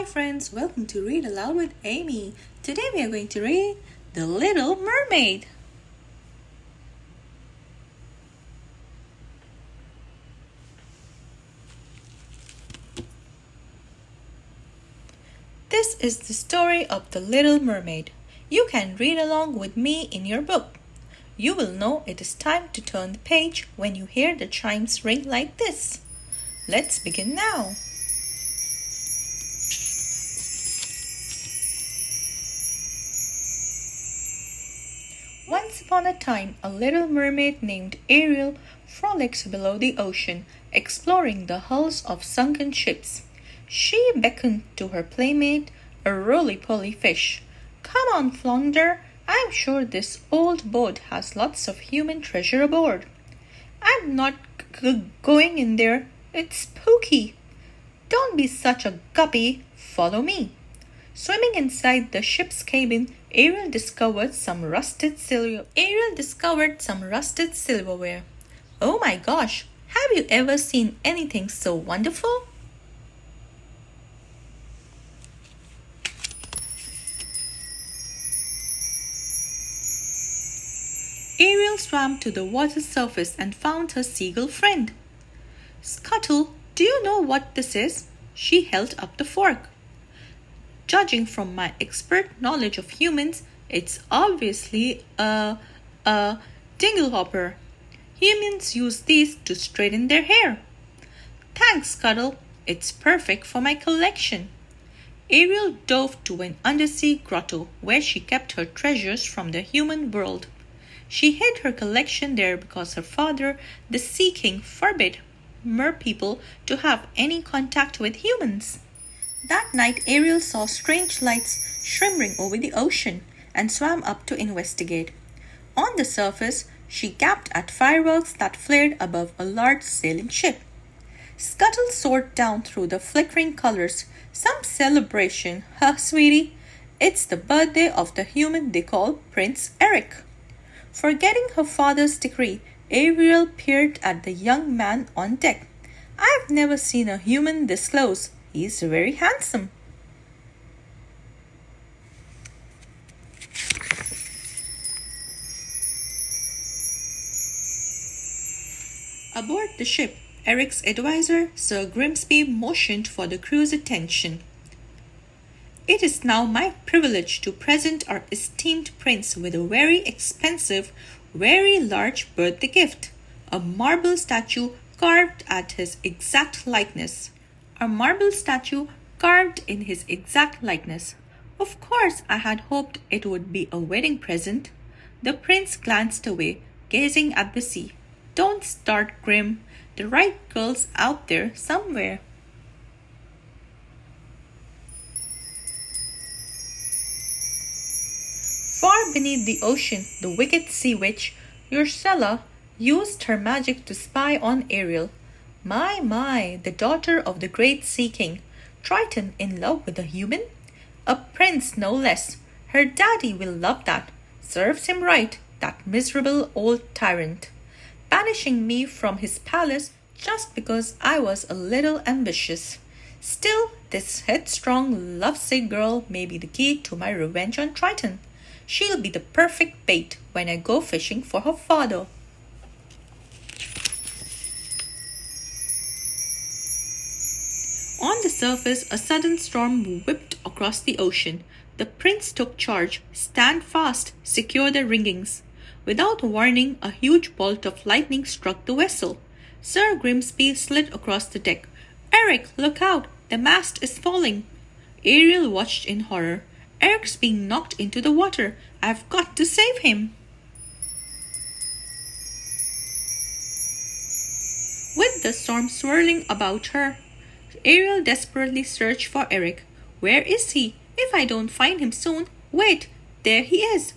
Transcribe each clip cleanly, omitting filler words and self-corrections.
friends, welcome to Read Aloud with Amy. Today we are going to read The Little Mermaid. This is the story of The Little Mermaid. You can read along with me in your book. You will know it is time to turn the page when you hear the chimes ring like this. Let's begin now. Once upon a time, a little mermaid named Ariel frolics below the ocean, exploring the hulls of sunken ships. She beckoned to her playmate, a roly-poly fish. "Come on, Flounder. I'm sure this old boat has lots of human treasure aboard." "I'm not going in there. It's spooky." "Don't be such a guppy. Follow me." Swimming inside the ship's cabin, Ariel discovered some rusted silverware. "Oh my gosh, have you ever seen anything so wonderful?" Ariel swam to the water's surface and found her seagull friend. "Scuttle, do you know what this is?" She held up the fork. "Judging from my expert knowledge of humans, it's obviously a dinglehopper. Humans use these to straighten their hair." "Thanks, Scuttle. It's perfect for my collection." Ariel dove to an undersea grotto where she kept her treasures from the human world. She hid her collection there because her father, the Sea King, forbid merpeople to have any contact with humans. That night, Ariel saw strange lights shimmering over the ocean and swam up to investigate. On the surface, she gaped at fireworks that flared above a large sailing ship. Scuttle soared down through the flickering colors. "Some celebration, huh, sweetie? It's the birthday of the human they call Prince Eric." Forgetting her father's decree, Ariel peered at the young man on deck. "I've never seen a human this close. He's very handsome." Aboard the ship, Eric's advisor, Sir Grimsby, motioned for the crew's attention. "It is now my privilege to present our esteemed prince with a very expensive, very large birthday gift, a marble statue carved at his exact likeness. A marble statue carved in his exact likeness. Of course, I had hoped it would be a wedding present." The prince glanced away, gazing at the sea. "Don't start, Grim. The right girl's out there somewhere." Far beneath the ocean, the wicked sea witch, Ursula, used her magic to spy on Ariel. My, the daughter of the great Sea King. Triton in love with a human? A prince, no less. Her daddy will love that. Serves him right, that miserable old tyrant. Banishing me from his palace just because I was a little ambitious. Still, this headstrong, lovesick girl may be the key to my revenge on Triton. She'll be the perfect bait when I go fishing for her father. On the surface, a sudden storm whipped across the ocean. The prince took charge. "Stand fast, secure the riggings." Without warning, a huge bolt of lightning struck the vessel. Sir Grimsby slid across the deck. "Eric, look out! The mast is falling." Ariel watched in horror. "Eric's being knocked into the water. I've got to save him." With the storm swirling about her, Ariel desperately searched for Eric. "Where is he? If I don't find him soon— Wait, there he is."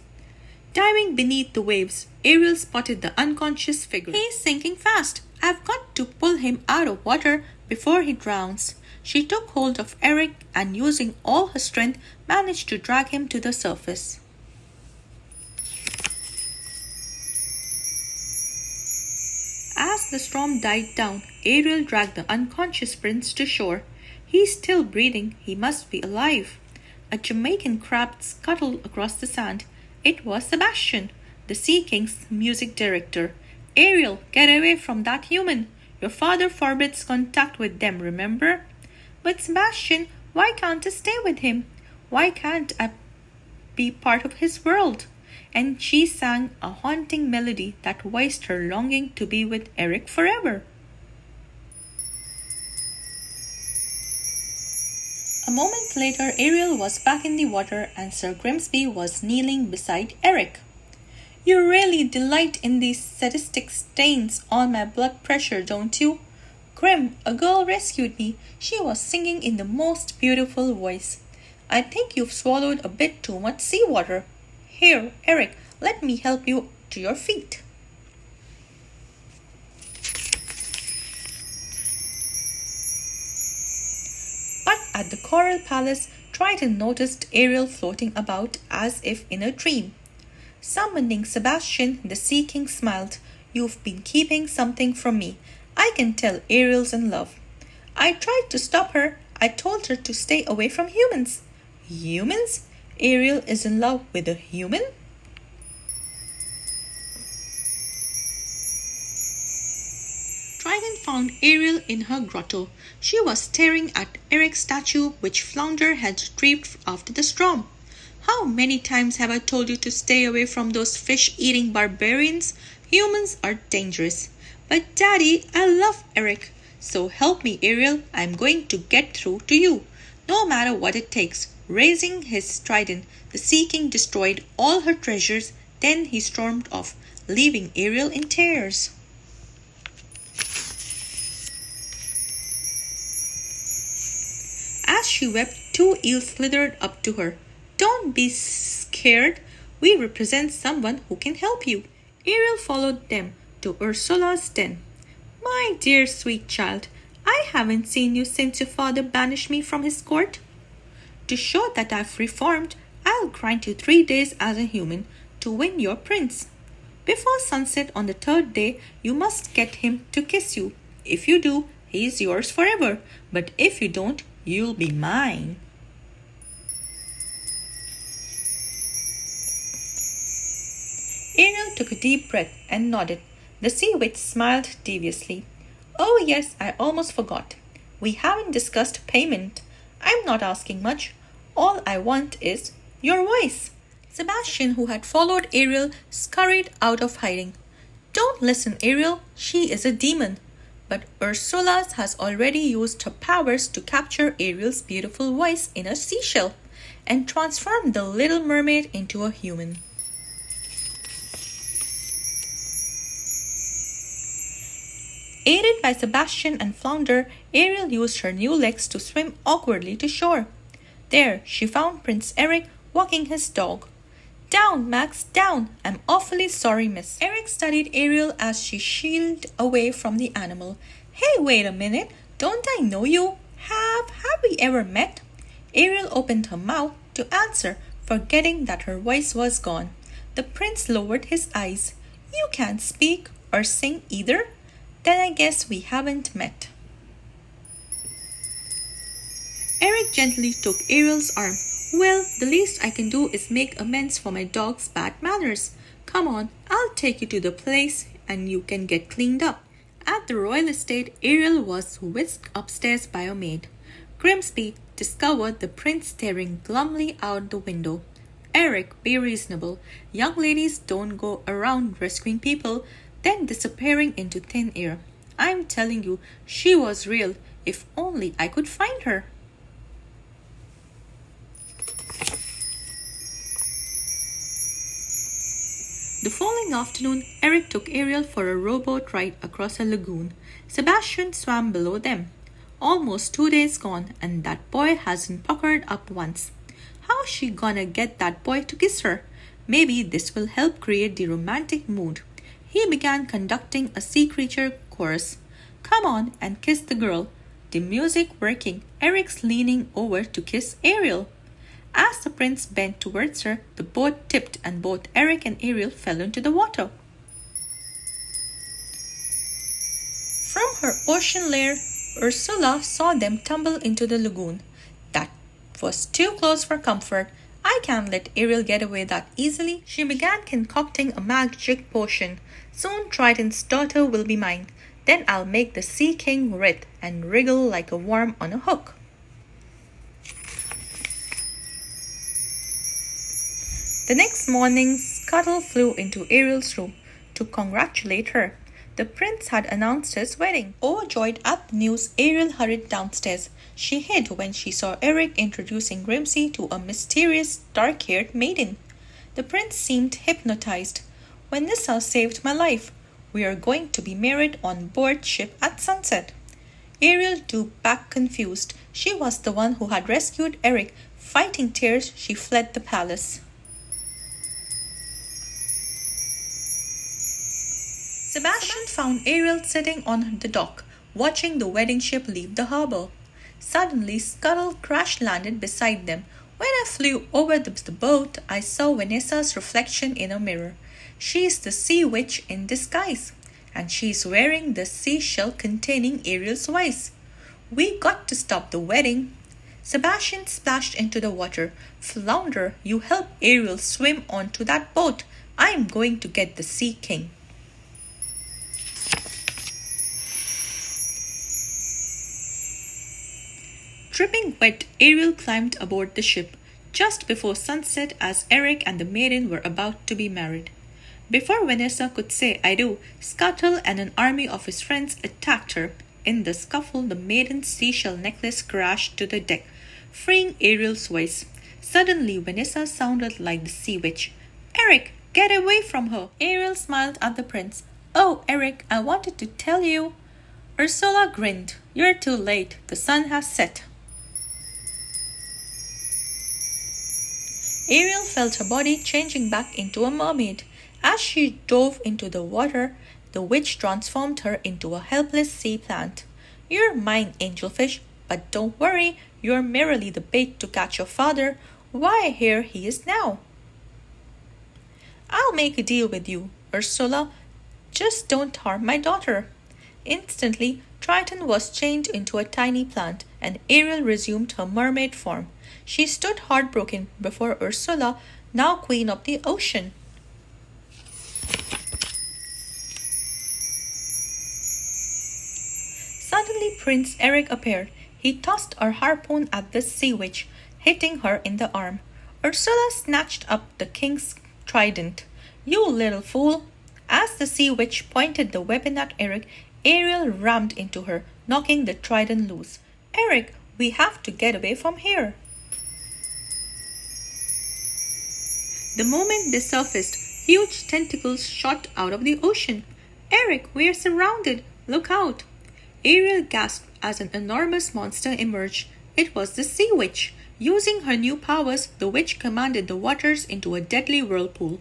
Diving beneath the waves, Ariel spotted the unconscious figure. "He's sinking fast. I've got to pull him out of water before he drowns." She took hold of Eric and, using all her strength, managed to drag him to the surface. As the storm died down, Ariel dragged the unconscious prince to shore. He's still breathing. He must be alive. A Jamaican crab scuttled across the sand. It was Sebastian, the Sea King's music director. Ariel, get away from that human. Your father forbids contact with them, remember? But Sebastian, why can't I stay with him? Why can't I be part of his world? And she sang a haunting melody that voiced her longing to be with Eric forever. A moment later, Ariel was back in the water and Sir Grimsby was kneeling beside Eric. You really delight in these sadistic stains on my blood pressure, don't you? Grim, a girl rescued me. She was singing in the most beautiful voice. I think you've swallowed a bit too much seawater. Here, Eric, let me help you to your feet. But at the Coral Palace, Triton noticed Ariel floating about as if in a dream. Summoning Sebastian, the Sea King smiled. You've been keeping something from me. I can tell Ariel's in love. I tried to stop her. I told her to stay away from humans. Humans? Ariel is in love with a human? Triton found Ariel in her grotto. She was staring at Eric's statue which Flounder had retrieved after the storm. How many times have I told you to stay away from those fish-eating barbarians? Humans are dangerous. But Daddy, I love Eric. So help me, Ariel. I'm going to get through to you. No matter what it takes. Raising his trident, the Sea King destroyed all her treasures. Then he stormed off, leaving Ariel in tears. As she wept, two eels slithered up to her. Don't be scared. We represent someone who can help you. Ariel followed them to Ursula's den. My dear sweet child, I haven't seen you since your father banished me from his court. To show that I've reformed, I'll grant you 3 days as a human to win your prince. Before sunset on the 3rd day, you must get him to kiss you. If you do, he is yours forever. But if you don't, you'll be mine. Ariel took a deep breath and nodded. The sea witch smiled deviously. Oh yes, I almost forgot. We haven't discussed payment. I'm not asking much. All I want is your voice. Sebastian, who had followed Ariel, scurried out of hiding. Don't listen, Ariel. She is a demon. But Ursula has already used her powers to capture Ariel's beautiful voice in a seashell and transform the little mermaid into a human. Aided by Sebastian and Flounder, Ariel used her new legs to swim awkwardly to shore. There, she found Prince Eric walking his dog. Down, Max, down. I'm awfully sorry, miss. Eric studied Ariel as she shielded away from the animal. Hey, wait a minute. Don't I know you? Have we ever met? Ariel opened her mouth to answer, forgetting that her voice was gone. The prince lowered his eyes. You can't speak or sing either? Then I guess we haven't met. Eric gently took Ariel's arm. Well, the least I can do is make amends for my dog's bad manners. Come on, I'll take you to the place and you can get cleaned up. At the royal estate, Ariel was whisked upstairs by a maid. Grimsby discovered the prince staring glumly out the window. Eric, be reasonable. Young ladies don't go around rescuing people, then disappearing into thin air. I'm telling you, she was real. If only I could find her. The following afternoon, Eric took Ariel for a rowboat ride across a lagoon. Sebastian swam below them. Almost 2 days gone, and that boy hasn't puckered up once. How's she gonna get that boy to kiss her? Maybe this will help create the romantic mood. He began conducting a sea creature chorus. Come on and kiss the girl. The music working, Eric's leaning over to kiss Ariel. As the prince bent towards her, the boat tipped and both Eric and Ariel fell into the water. From her ocean lair, Ursula saw them tumble into the lagoon. That was too close for comfort. I can't let Ariel get away that easily. She began concocting a magic potion. Soon Triton's daughter will be mine. Then I'll make the Sea King writhe and wriggle like a worm on a hook. The next morning, Scuttle flew into Ariel's room to congratulate her. The prince had announced his wedding. Overjoyed at the news, Ariel hurried downstairs. She hid when she saw Eric introducing Grimsy to a mysterious, dark-haired maiden. The prince seemed hypnotized. "Vanessa saved my life. We are going to be married on board ship at sunset." Ariel drew back confused. She was the one who had rescued Eric. Fighting tears, she fled the palace. Sebastian found Ariel sitting on the dock, watching the wedding ship leave the harbor. Suddenly, Scuttle crash-landed beside them. When I flew over the boat, I saw Vanessa's reflection in a mirror. She is the sea witch in disguise, and she is wearing the seashell containing Ariel's voice. We got to stop the wedding. Sebastian splashed into the water. "Flounder, you help Ariel swim onto that boat. I am going to get the Sea King." Dripping wet, Ariel climbed aboard the ship just before sunset as Eric and the maiden were about to be married. Before Vanessa could say "I do," Scuttle and an army of his friends attacked her. In the scuffle, the maiden's seashell necklace crashed to the deck, freeing Ariel's voice. Suddenly, Vanessa sounded like the sea witch. "Eric, get away from her!" Ariel smiled at the prince. "Oh, Eric, I wanted to tell you." Ursula grinned. "You're too late. The sun has set." Ariel felt her body changing back into a mermaid. As she dove into the water, the witch transformed her into a helpless sea plant. "You're mine, angelfish, but don't worry, you're merely the bait to catch your father. Why, here he is now." "I'll make a deal with you, Ursula. Just don't harm my daughter." Instantly, Triton was changed into a tiny plant, and Ariel resumed her mermaid form. She stood heartbroken before Ursula, now queen of the ocean. Suddenly Prince Eric appeared. He tossed a harpoon at the sea witch, hitting her in the arm. Ursula snatched up the king's trident. "You little fool!" As the sea witch pointed the weapon at Eric, Ariel rammed into her, knocking the trident loose. "Eric, we have to get away from here." The moment they surfaced, huge tentacles shot out of the ocean. "Eric, we are surrounded! Look out!" Ariel gasped as an enormous monster emerged. It was the sea witch. Using her new powers, the witch commanded the waters into a deadly whirlpool.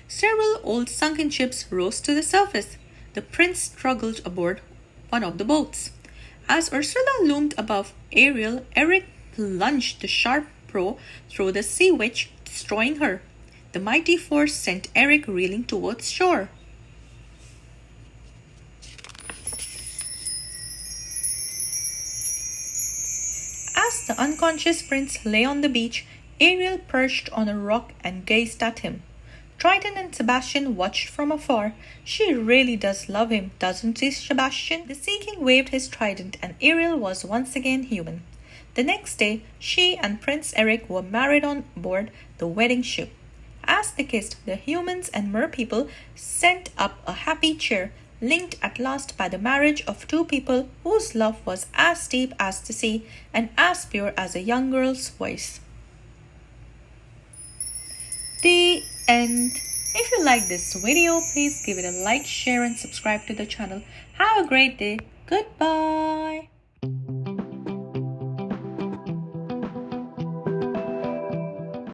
Several old sunken ships rose to the surface. The prince struggled aboard one of the boats. As Ursula loomed above Ariel, Eric plunged the sharp prow through the sea witch, destroying her. The mighty force sent Eric reeling towards shore. As the unconscious prince lay on the beach, Ariel perched on a rock and gazed at him. Triton and Sebastian watched from afar. "She really does love him, doesn't she, Sebastian?" The Sea King waved his trident and Ariel was once again human. The next day, she and Prince Eric were married on board the wedding ship. As they kissed, the humans and merpeople sent up a happy cheer, linked at last by the marriage of two people whose love was as deep as the sea and as pure as a young girl's voice. The end. If you like this video, please give it a like, share and subscribe to the channel. Have a great day. Goodbye.